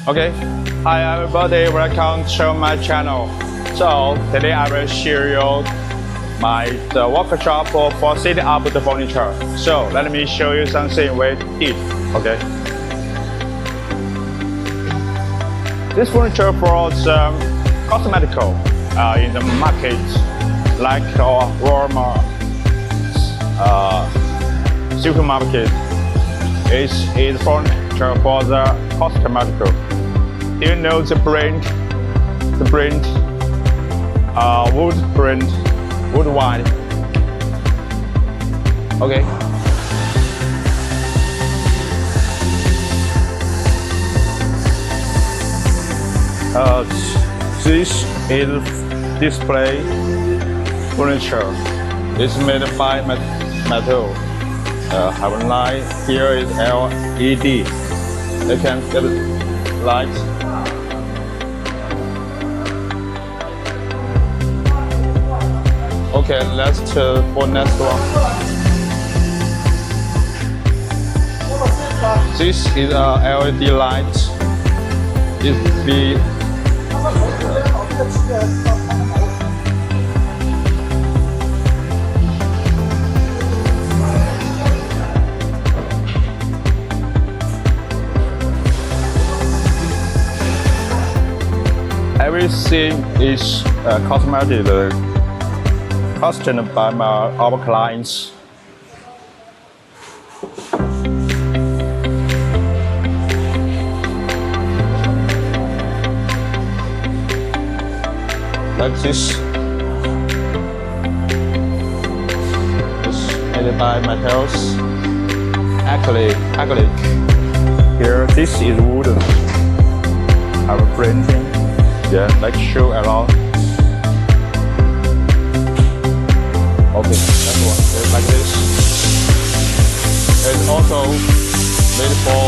Okay, hi everybody, welcome to my channel. So today I will share you the workshop for setting up the furniture. So let me show you something we did. Okay, this furniture for the cosmetical in the market, like Walmart, supermarket. Is furniture for the cosmetical. Do you know the brand? The brand, wood brand, Woodwide. Okay. This is display furniture. It's made by metal. Have a light. Here is LED. You can get light. Okay, let's for next one. This is a LED light. It be everything is cosmetic. Custom by our clients. Like this. It's made by metals. Acrylic. Here, this is wooden. Our printing. Yeah, like show around. Okay, that one. It's like this. It's also made for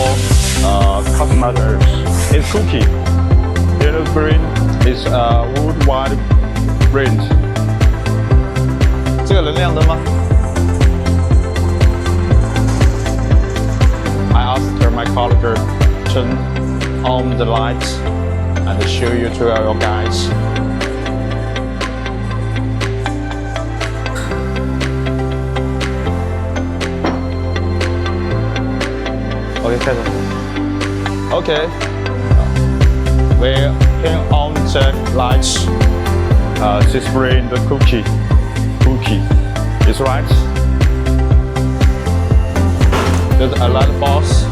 cosmetics. It's cookie. Yellow green is Woodwide print. 这个能亮灯吗 I asked my colleague to turn on the lights and show you to our guys. Okay, 开始。Okay, we turn on the lights. Displaying the cookie. Is right. There's a light box.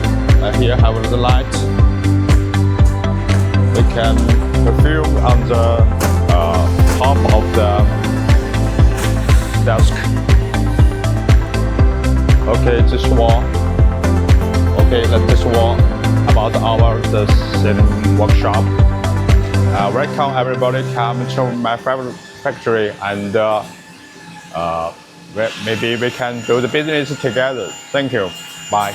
Here have the light. We can perfume on the top of the desk. Okay, this wall. Okay, this wall about the selling workshop. Welcome everybody, come to my favorite factory, and maybe we can do the business together. Thank you. Bye.